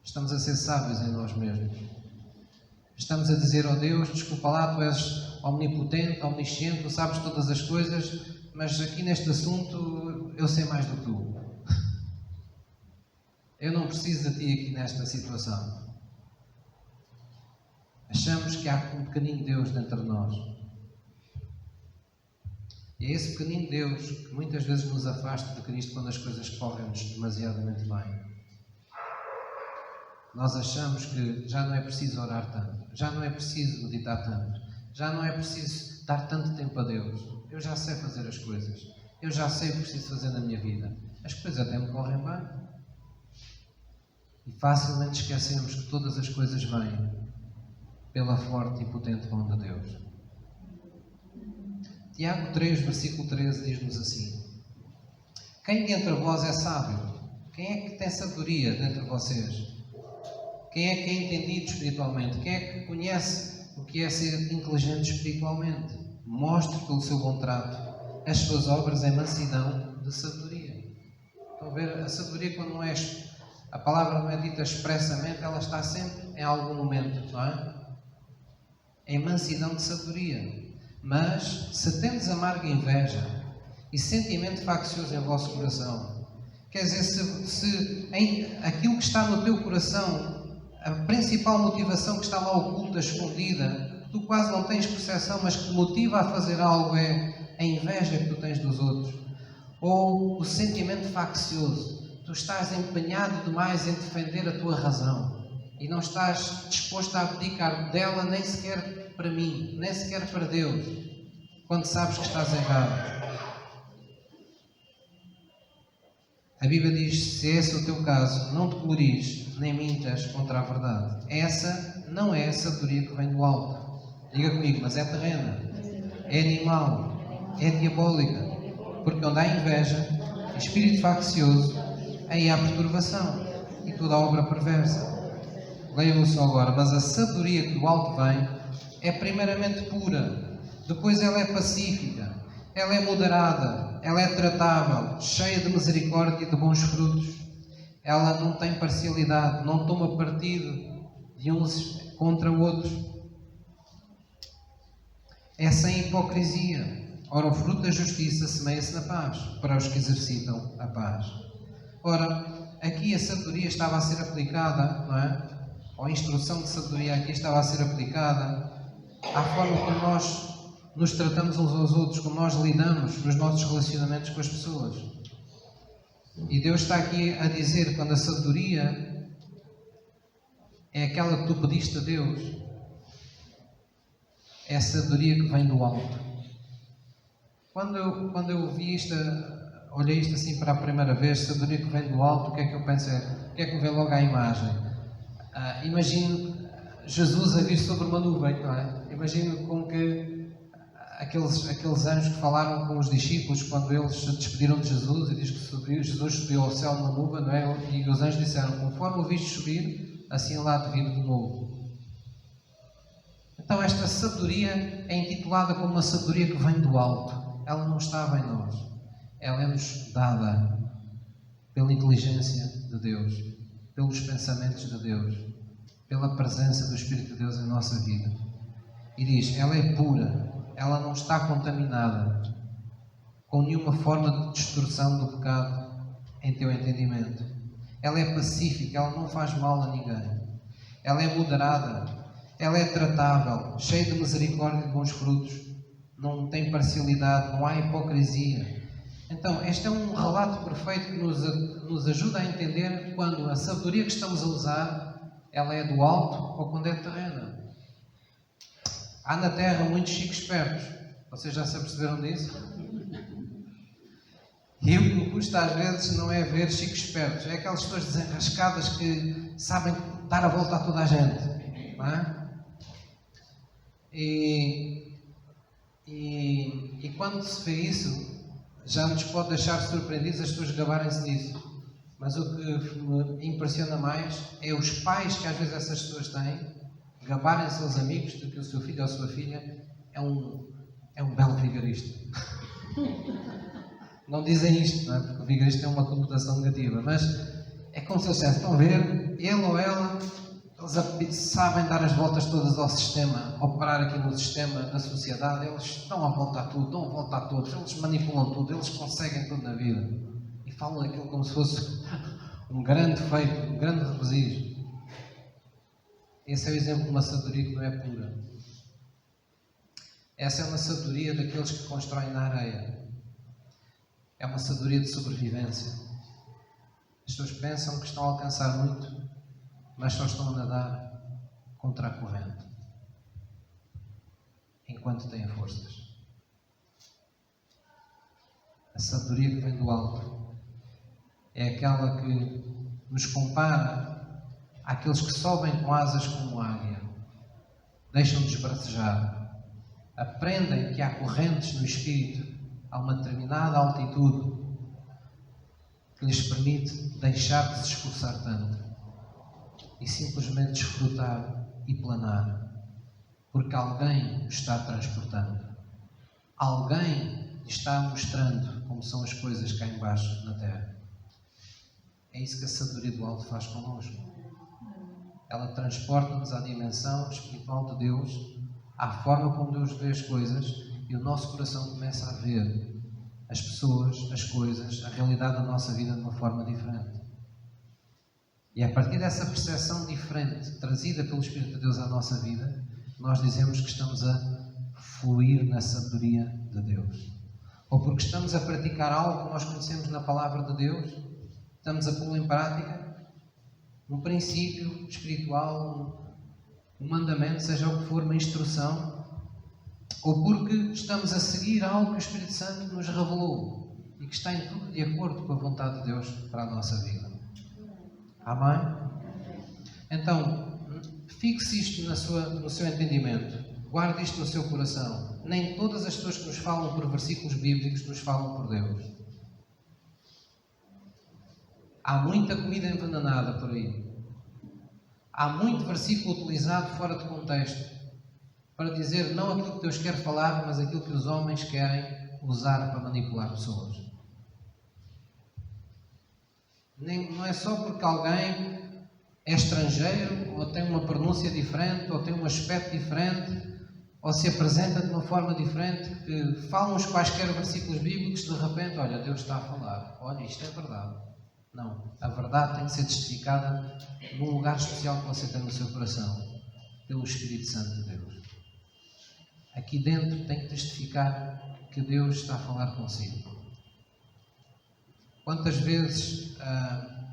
Estamos a ser sábios em nós mesmos. Estamos a dizer, ó Deus, desculpa lá, tu és omnipotente, omnisciente, tu sabes todas as coisas, mas aqui neste assunto eu sei mais do que tu. Eu não preciso de ti aqui nesta situação. Achamos que há um pequenino Deus dentro de nós. E é esse pequenino Deus que muitas vezes nos afasta de Cristo quando as coisas correm-nos demasiadamente bem. Nós achamos que já não é preciso orar tanto, já não é preciso meditar tanto, já não é preciso preciso dar tanto tempo a Deus. Eu já sei fazer as coisas. Eu já sei o que preciso fazer na minha vida. As coisas até me correm bem. E facilmente esquecemos que todas as coisas vêm pela forte e potente mão de Deus. Tiago 3, versículo 13 diz-nos assim: quem dentre vós é sábio? Quem é que tem sabedoria dentre vocês? Quem é que é entendido espiritualmente? Quem é que conhece o que é ser inteligente espiritualmente? Mostre pelo seu bom trato as suas obras em mansidão de sabedoria. Estão a ver? A sabedoria, quando não é, a palavra não é dita expressamente, ela está sempre em algum momento, não é? Em mansidão de sabedoria. Mas, se tendes amarga inveja e sentimento faccioso em vosso coração, quer dizer, se aquilo que está no teu coração, a principal motivação que está lá oculta, escondida, tu quase não tens percepção, mas que te motiva a fazer algo, é a inveja que tu tens dos outros, ou o sentimento faccioso. Tu estás empenhado demais em defender a tua razão e não estás disposto a abdicar dela nem sequer para mim, nem sequer para Deus, quando sabes que estás errado. A Bíblia diz: se esse é o teu caso, não te glories, nem mintas contra a verdade. Essa não é a sabedoria que vem do alto. Diga comigo, mas é terrena, é animal, é diabólica. Porque onde há inveja, espírito faccioso, aí há perturbação e toda a obra perversa. Leiam-no só agora. Mas a sabedoria que do alto vem é primeiramente pura, depois ela é pacífica, ela é moderada, ela é tratável, cheia de misericórdia e de bons frutos. Ela não tem parcialidade, não toma partido de uns contra outros. É sem hipocrisia. Ora, o fruto da justiça semeia-se na paz, para os que exercitam a paz. Ora, aqui a sabedoria estava a ser aplicada, não é? Ou a instrução de sabedoria aqui estava a ser aplicada à forma como nós nos tratamos uns aos outros, como nós lidamos nos nossos relacionamentos com as pessoas. E Deus está aqui a dizer, quando a sabedoria é aquela que tu pediste a Deus, é a sabedoria que vem do alto. Quando eu vi isto, olhei isto assim para a primeira vez, sabedoria que vem do alto, o que é que eu pensei? O que é que me veio logo à imagem? Imagino Jesus a vir sobre uma nuvem, não é? Imagino como que aqueles anjos que falaram com os discípulos quando eles se despediram de Jesus, e diz que Jesus subiu ao céu numa nuvem, não é? E os anjos disseram: conforme o viste subir, assim lá de vir de novo. Então esta sabedoria é intitulada como uma sabedoria que vem do alto. Ela não estava em nós. Ela é-nos dada pela inteligência de Deus, pelos pensamentos de Deus, pela presença do Espírito de Deus em nossa vida. E diz: ela é pura, ela não está contaminada com nenhuma forma de distorção do pecado em teu entendimento. Ela é pacífica, ela não faz mal a ninguém. Ela é moderada, ela é tratável, cheia de misericórdia e de bons frutos. Não tem parcialidade, não há hipocrisia. Então, este é um relato perfeito que nos ajuda a entender quando a sabedoria que estamos a usar, ela é do alto ou quando é terrena. Há na Terra muitos chicos espertos. Vocês já se aperceberam disso? E o que me custa às vezes não é ver chicos espertos, é aquelas pessoas desenrascadas que sabem dar a volta a toda a gente, não é? E quando se vê isso, já nos pode deixar surpreendidos as pessoas gabarem-se disso. Mas o que me impressiona mais é os pais que às vezes essas pessoas têm, gabarem-se aos amigos de que o seu filho ou a sua filha é um belo vigarista. Não dizem isto, não é? Porque o vigarista tem uma conotação negativa, mas é como se eles dissessem: estão a ver, ele ou ela, eles sabem dar as voltas todas ao sistema, operar aqui no sistema, na sociedade, eles dão a volta a tudo, dão a volta a todos, eles manipulam tudo, eles conseguem tudo na vida. E falam aquilo como se fosse um grande feito, um grande regozijo. Esse é o exemplo de uma sabedoria que não é pura. Essa é uma sabedoria daqueles que constroem na areia. É uma sabedoria de sobrevivência. As pessoas pensam que estão a alcançar muito, mas só estão a nadar contra a corrente. enquanto têm forças. A sabedoria que vem do alto é aquela que nos compara àqueles que sobem com asas como águia, deixam-nos bracejar, aprendem que há correntes no espírito a uma determinada altitude que lhes permite deixar de se esforçar tanto e simplesmente desfrutar e planar, porque alguém o está transportando, alguém está mostrando como são as coisas cá embaixo na terra. É isso que a sabedoria do alto faz connosco. Ela transporta-nos à dimensão espiritual de Deus, à forma como Deus vê as coisas, e o nosso coração começa a ver as pessoas, as coisas, a realidade da nossa vida de uma forma diferente. E é a partir dessa percepção diferente, trazida pelo Espírito de Deus à nossa vida, nós dizemos que estamos a fluir na sabedoria de Deus. Ou porque estamos a praticar algo que nós conhecemos na Palavra de Deus, estamos a pô-lo em prática, um princípio espiritual, um mandamento, seja o que for, uma instrução, ou porque estamos a seguir algo que o Espírito Santo nos revelou e que está em tudo de acordo com a vontade de Deus para a nossa vida. Amém? Então, fixe isto no seu entendimento. Guarde isto no seu coração. Nem todas as pessoas que nos falam por versículos bíblicos nos falam por Deus. Há muita comida envenenada por aí. Há muito versículo utilizado fora de contexto para dizer não aquilo que Deus quer falar, mas aquilo que os homens querem usar para manipular pessoas. Não é só porque alguém é estrangeiro, ou tem uma pronúncia diferente, ou tem um aspecto diferente, ou se apresenta de uma forma diferente, que falam os quaisquer versículos bíblicos, de repente, olha, Deus está a falar. Olha, isto é verdade. Não. A verdade tem que ser testificada num lugar especial que você tem no seu coração, pelo Espírito Santo de Deus. Aqui dentro tem que testificar que Deus está a falar consigo. Quantas vezes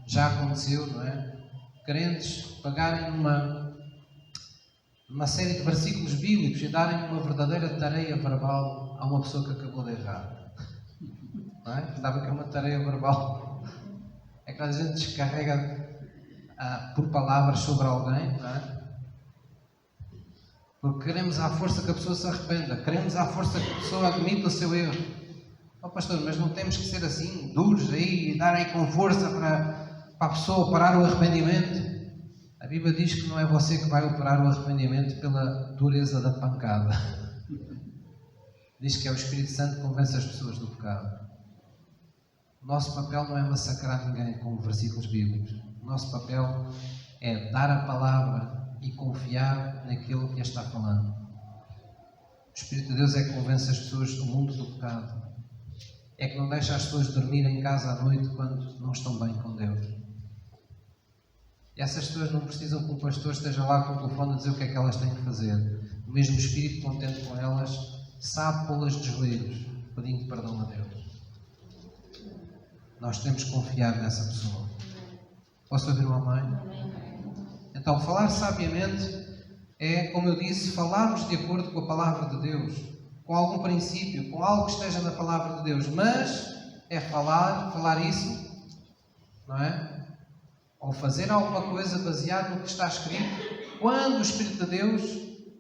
já aconteceu, não é? Crentes pegarem uma série de versículos bíblicos e darem uma verdadeira tareia verbal a uma pessoa que acabou de errar. Não é? Sabe que é uma tareia verbal? É quando a gente descarrega por palavras sobre alguém, não é? Porque queremos à força que a pessoa se arrependa, queremos à força que a pessoa admita o seu erro. Oh pastor, mas não temos que ser assim, duros aí, e dar aí com força para a pessoa parar o arrependimento. A Bíblia diz que não é você que vai operar o arrependimento pela dureza da pancada. Diz que é o Espírito Santo que convence as pessoas do pecado. O nosso papel não é massacrar ninguém com versículos bíblicos. O nosso papel é dar a palavra e confiar naquilo que está falando. O Espírito de Deus é que convence as pessoas do mundo do pecado. É que não deixa as pessoas dormir em casa à noite quando não estão bem com Deus. E essas pessoas não precisam que o pastor esteja lá com o telefone a dizer o que é que elas têm que fazer. O mesmo Espírito contente com elas sabe pô-las de joelhos, pedindo perdão a Deus. Nós temos que confiar nessa pessoa. Posso ouvir um amém? Então, falar sabiamente é, como eu disse, falarmos de acordo com a palavra de Deus, com algum princípio, com algo que esteja na palavra de Deus, mas é falar isso, não é? Ou fazer alguma coisa baseada no que está escrito, quando o Espírito de Deus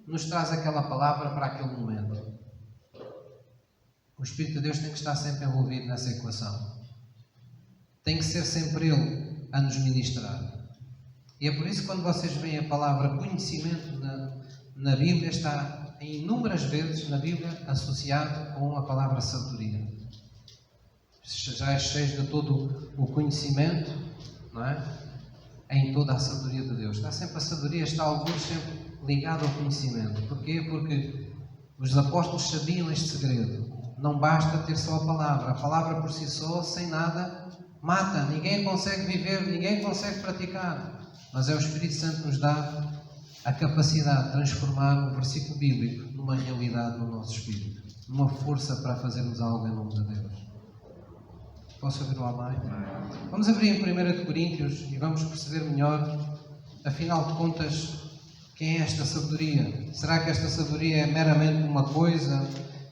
nos traz aquela palavra para aquele momento. O Espírito de Deus tem que estar sempre envolvido nessa equação. Tem que ser sempre Ele a nos ministrar. E é por isso que quando vocês veem a palavra conhecimento na Bíblia, está em inúmeras vezes na Bíblia associado com a palavra sabedoria. Já é cheio de todo o conhecimento, não é? Em toda a sabedoria de Deus. Está sempre a sabedoria, está alguns sempre ligado ao conhecimento. Porquê? Porque os apóstolos sabiam este segredo. Não basta ter só a palavra por si só, sem nada, mata. Ninguém consegue viver, ninguém consegue praticar. Mas é o Espírito Santo que nos dá a capacidade de transformar um versículo bíblico numa realidade no nosso espírito, numa força para fazermos algo em nome de Deus. Posso ouvir o amém? Vamos abrir em 1 Coríntios e vamos perceber melhor, afinal de contas, Quem é esta sabedoria? Será que esta sabedoria é meramente uma coisa?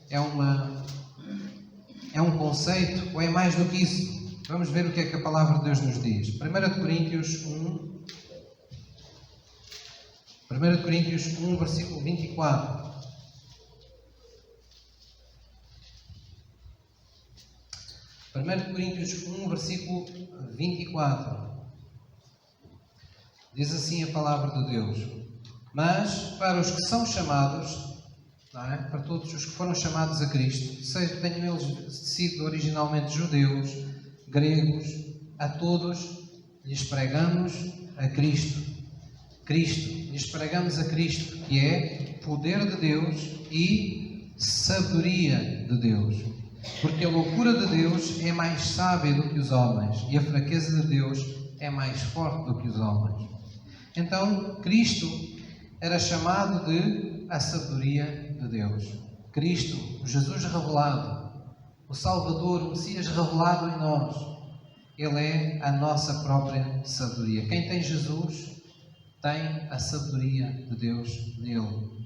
É um conceito? Ou é mais do que isso? Vamos ver o que é que a palavra de Deus nos diz. 1 Coríntios 1, versículo 24. 1 Coríntios 1, versículo 24. Diz assim a palavra de Deus: mas para os que são chamados, não é? Para todos os que foram chamados a Cristo, seja que tenham eles sido originalmente judeus, gregos, a todos lhes pregamos a Cristo. Lhes pregamos a Cristo, que é poder de Deus e sabedoria de Deus. Porque a loucura de Deus é mais sábia do que os homens, e a fraqueza de Deus é mais forte do que os homens. Então, Cristo era chamado de a sabedoria de Deus. Cristo, o Jesus revelado, o Salvador, o Messias revelado em nós, Ele é a nossa própria sabedoria. Quem tem Jesus tem a sabedoria de Deus nele.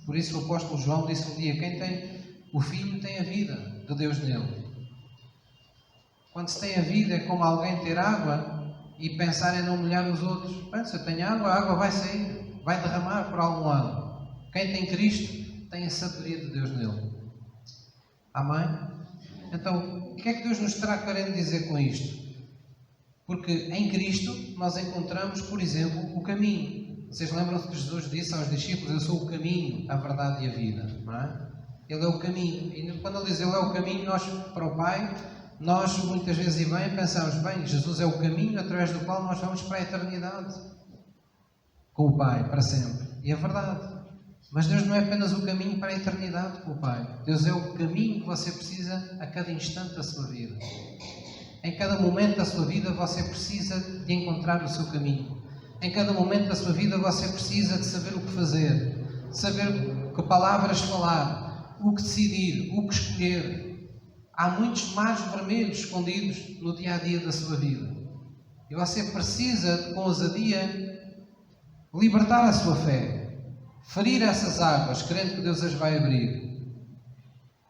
Por isso o apóstolo João disse um dia: quem tem o Filho tem a vida de Deus nele. Quando se tem a vida é como alguém ter água e pensar em não molhar os outros. Bem, se eu tenho água, a água vai sair, vai derramar por algum lado. Quem tem Cristo tem a sabedoria de Deus nele. Amém? Então, o que é que Deus nos está querendo dizer com isto? Porque em Cristo nós encontramos, por exemplo, o caminho. Vocês lembram-se que Jesus disse aos discípulos: eu sou o caminho, a verdade e a vida. Não é? Ele é o caminho. E quando Ele diz Ele é o caminho, nós, para o Pai, nós muitas vezes e bem pensamos: bem, Jesus é o caminho através do qual nós vamos para a eternidade com o Pai, para sempre. E é verdade. Mas Deus não é apenas o caminho para a eternidade com o Pai. Deus é o caminho que você precisa a cada instante da sua vida. Em cada momento da sua vida você precisa de encontrar o seu caminho. Em cada momento da sua vida você precisa de saber o que fazer, de saber que palavras falar, o que decidir, o que escolher. Há muitos mares vermelhos escondidos no dia-a-dia da sua vida. E você precisa, com ousadia, libertar a sua fé, ferir essas águas, crendo que Deus as vai abrir.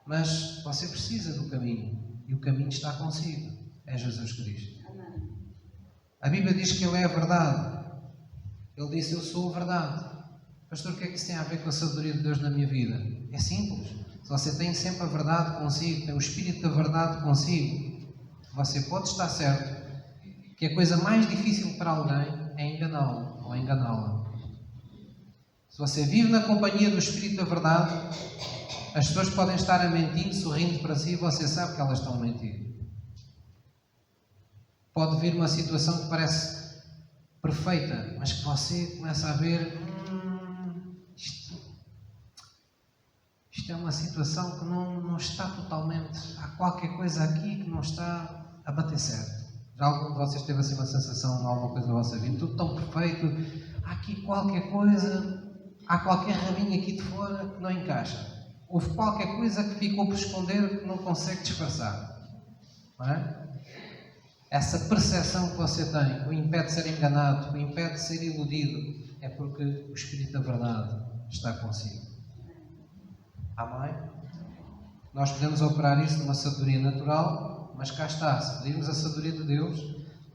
Mas você precisa do caminho, e o caminho está consigo. É Jesus Cristo. A Bíblia diz que Ele é a verdade. Ele disse: eu sou a verdade. Pastor, o que é que isso tem a ver com a sabedoria de Deus na minha vida? É simples. Se você tem sempre a verdade consigo, tem o Espírito da verdade consigo, você pode estar certo que a coisa mais difícil para alguém é enganá-lo ou enganá-la. Se você vive na companhia do Espírito da verdade, as pessoas podem estar a mentir, sorrindo para si, e você sabe que elas estão a mentir. Pode vir uma situação que parece perfeita, mas que você começa a ver: isto é uma situação que não está totalmente... Há qualquer coisa aqui que não está a bater certo. Já algum de vocês teve assim uma sensação de alguma coisa na vossa vida? Tudo tão perfeito, há aqui qualquer coisa, há qualquer rabinho aqui de fora que não encaixa. Houve qualquer coisa que ficou por esconder que não consegue disfarçar. Não é? Essa percepção que você tem, que o impede de ser enganado, que o impede de ser iludido, é porque o Espírito da verdade está consigo. Amém? Nós podemos operar isso numa sabedoria natural, mas cá está, se pedirmos a sabedoria de Deus,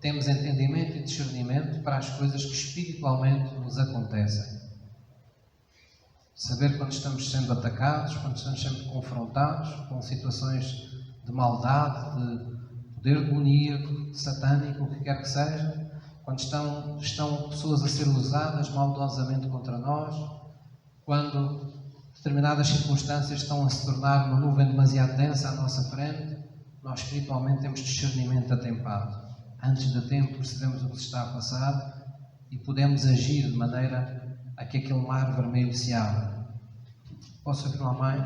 temos entendimento e discernimento para as coisas que espiritualmente nos acontecem. Saber quando estamos sendo atacados, quando estamos sendo confrontados com situações de maldade, de poder demoníaco, satânico, o que quer que seja, quando estão pessoas a ser usadas maldosamente contra nós, quando determinadas circunstâncias estão a se tornar uma nuvem demasiado densa à nossa frente, nós espiritualmente temos discernimento atempado. Antes do tempo percebemos o que se está a passar e podemos agir de maneira a que aquele mar vermelho se abra. Posso ouvir um amém?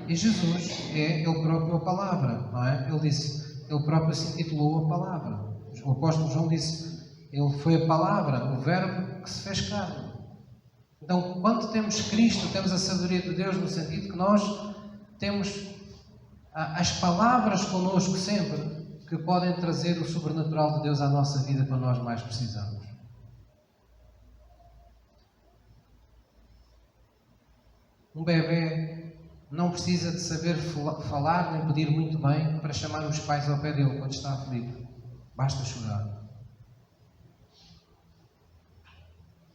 E Jesus é Ele próprio a palavra, não é? Ele disse... Ele próprio se intitulou a palavra. O apóstolo João disse: Ele foi a palavra, o verbo que se fez carne. Então, quando temos Cristo, temos a sabedoria de Deus, no sentido que nós temos as palavras connosco sempre, que podem trazer o sobrenatural de Deus à nossa vida quando nós mais precisamos. Um bebê não precisa de saber falar nem pedir muito bem para chamar os pais ao pé dele quando está aflito. Basta chorar.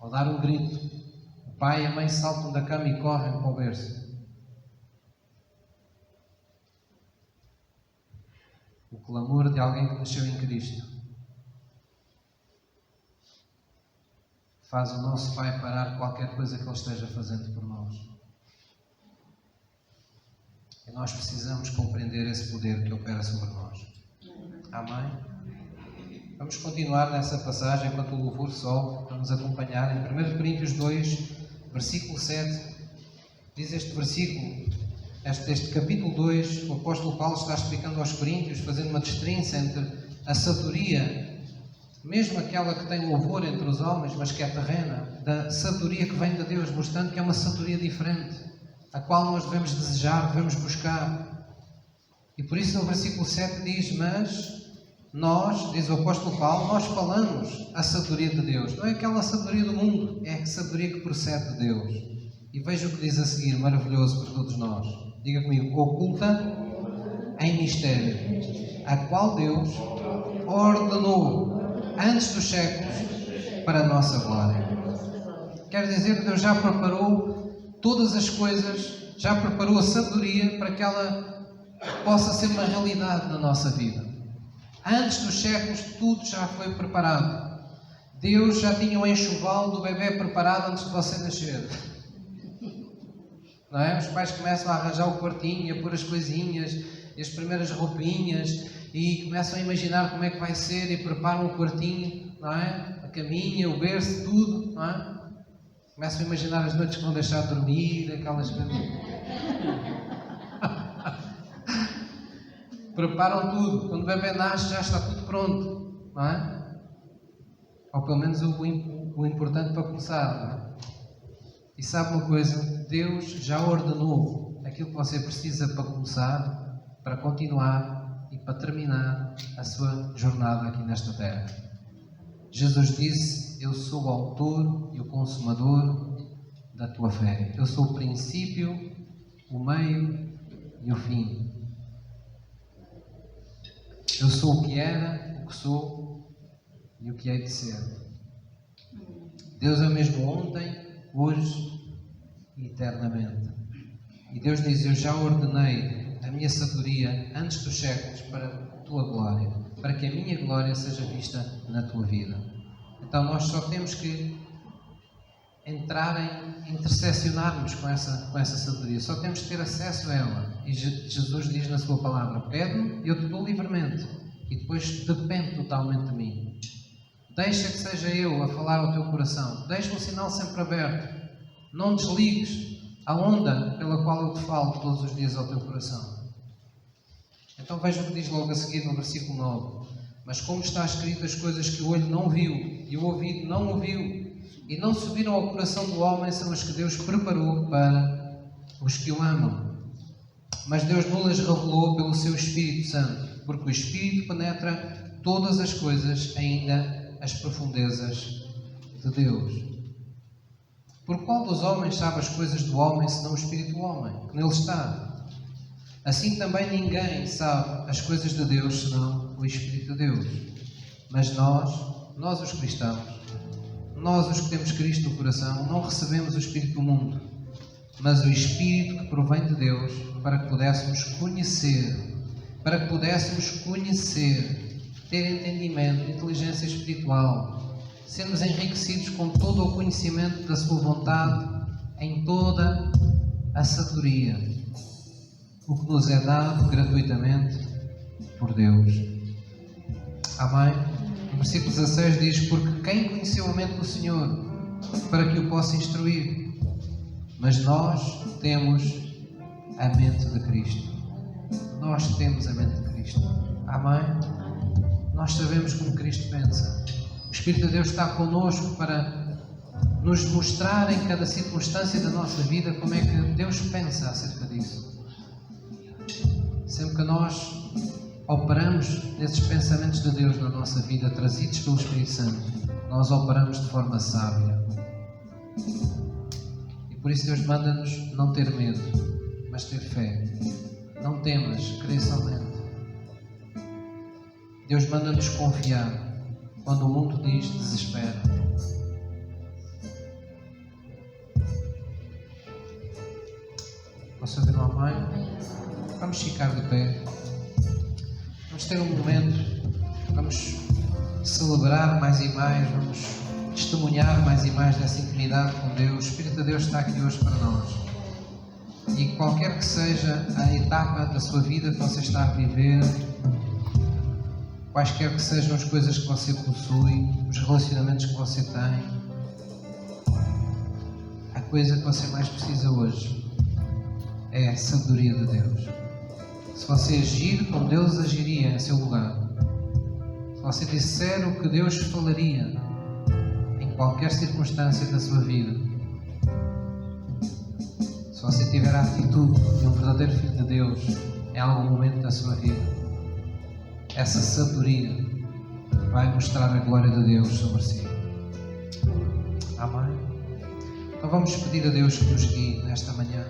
Ou dar um grito. O pai e a mãe saltam da cama e correm para o berço. O clamor de alguém que nasceu em Cristo faz o nosso Pai parar qualquer coisa que Ele esteja fazendo por nós. E nós precisamos compreender esse poder que opera sobre nós. Amém? Vamos continuar nessa passagem enquanto o louvor sobe para nos acompanhar. Em 1 Coríntios 2, versículo 7, diz este versículo, este capítulo 2, o apóstolo Paulo está explicando aos Coríntios, fazendo uma distinção entre a sabedoria, mesmo aquela que tem louvor entre os homens, mas que é terrena, da sabedoria que vem de Deus, mostrando que é uma sabedoria diferente, a qual nós devemos desejar, devemos buscar. E por isso no versículo 7 diz, mas nós, diz o apóstolo Paulo, nós falamos a sabedoria de Deus. Não é aquela sabedoria do mundo, é a sabedoria que procede de Deus. E veja o que diz a seguir, maravilhoso para todos nós. Diga comigo, oculta em mistério, a qual Deus ordenou antes dos séculos para a nossa glória. Quer dizer que Deus já preparou todas as coisas, já preparou a sabedoria para que ela possa ser uma realidade na nossa vida. Antes dos séculos tudo já foi preparado. Deus já tinha o enxoval do bebê preparado antes de você nascer. Não é? Os pais começam a arranjar o quartinho, a pôr as coisinhas, e as primeiras roupinhas, e começam a imaginar como é que vai ser, e preparam o quartinho, não é? A caminha, o berço, tudo, não é? Começam a imaginar as noites que vão deixar de dormir, aquelas coisas. Preparam tudo. Quando o bebê nasce já está tudo pronto, não é? Ou pelo menos o importante para começar, não é? E sabe uma coisa? Deus já ordenou aquilo que você precisa para começar, para continuar e para terminar a sua jornada aqui nesta terra. Jesus disse, eu sou o autor e o consumador da tua fé. Eu sou o princípio, o meio e o fim. Eu sou o que era, o que sou e o que hei de ser. Deus é o mesmo ontem, hoje e eternamente. E Deus diz, eu já ordenei a minha sabedoria antes dos séculos para a tua glória, para que a minha glória seja vista na tua vida. Então nós só temos que entrar em intercessionarmos com essa sabedoria, só temos que ter acesso a ela. E Jesus diz na sua palavra, pede-me e eu te dou livremente, e depois depende totalmente de mim. Deixa que seja eu a falar ao teu coração, deixa o sinal sempre aberto, não desligues a onda pela qual eu te falo todos os dias ao teu coração. Então veja o que diz logo a seguir no versículo 9. Mas como está escrito, as coisas que o olho não viu e o ouvido não ouviu e não subiram ao coração do homem são as que Deus preparou para os que o amam. Mas Deus não-las revelou pelo seu Espírito Santo, porque o Espírito penetra todas as coisas, ainda as profundezas de Deus. Por qual dos homens sabe as coisas do homem, senão o Espírito do homem, que nele está? Assim também ninguém sabe as coisas de Deus, senão o Espírito de Deus. Mas nós os cristãos, nós os que temos Cristo no coração, não recebemos o Espírito do mundo, mas o Espírito que provém de Deus, para que pudéssemos conhecer, ter entendimento, inteligência espiritual, sermos enriquecidos com todo o conhecimento da sua vontade, em toda a sabedoria, o que nos é dado gratuitamente por Deus. Amém? No versículo 16 diz, porque quem conheceu a mente do Senhor, para que o possa instruir? Mas nós temos a mente de Cristo. Nós temos a mente de Cristo. Amém? Nós sabemos como Cristo pensa. O Espírito de Deus está connosco para nos mostrar em cada circunstância da nossa vida como é que Deus pensa acerca disso. Sempre que nós operamos nesses pensamentos de Deus na nossa vida, trazidos pelo Espírito Santo, nós operamos de forma sábia. E Por isso Deus manda-nos não ter medo, mas ter fé. Não temas, crê somente. Deus manda-nos confiar quando o mundo diz desespera. Posso ouvir uma mãe? Vamos ficar de pé. Vamos ter um momento. Vamos celebrar mais e mais. Vamos testemunhar mais e mais dessa intimidade com Deus. O Espírito de Deus está aqui hoje para nós. E qualquer que seja a etapa da sua vida que você está a viver, quaisquer que sejam as coisas que você possui, os relacionamentos que você tem, a coisa que você mais precisa hoje é a sabedoria de Deus. Se você agir como Deus agiria em seu lugar, se você disser o que Deus falaria em qualquer circunstância da sua vida, se você tiver a atitude de um verdadeiro filho de Deus em algum momento da sua vida, essa sabedoria vai mostrar a glória de Deus sobre si. Amém? Então vamos pedir a Deus que nos guie nesta manhã.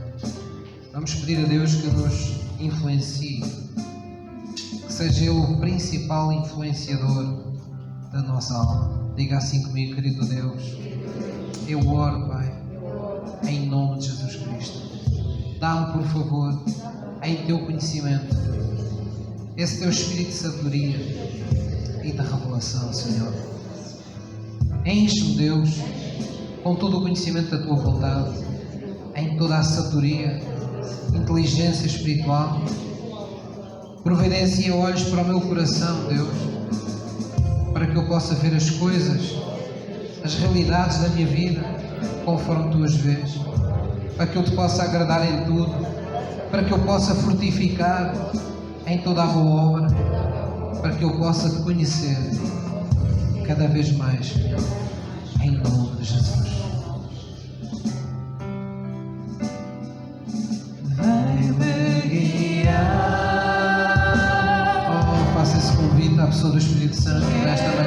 Vamos pedir a Deus que nos influencie, que seja Ele o principal influenciador da nossa alma. Diga assim comigo, querido Deus, eu oro, Pai, em nome de Jesus Cristo. Dá-me, por favor, em Teu conhecimento, esse Teu espírito de sabedoria e de revelação, Senhor. Enche-me, Deus, com todo o conhecimento da Tua vontade, em toda a sabedoria, inteligência espiritual. Providencia olhos para o meu coração, Deus, para que eu possa ver as coisas, as realidades da minha vida, conforme Tu as vês, para que eu Te possa agradar em tudo, para que eu possa frutificar em toda a boa obra, para que eu possa Te conhecer cada vez mais, em nome de Jesus. Faça esse convite à pessoa do Espírito Santo nesta manhã.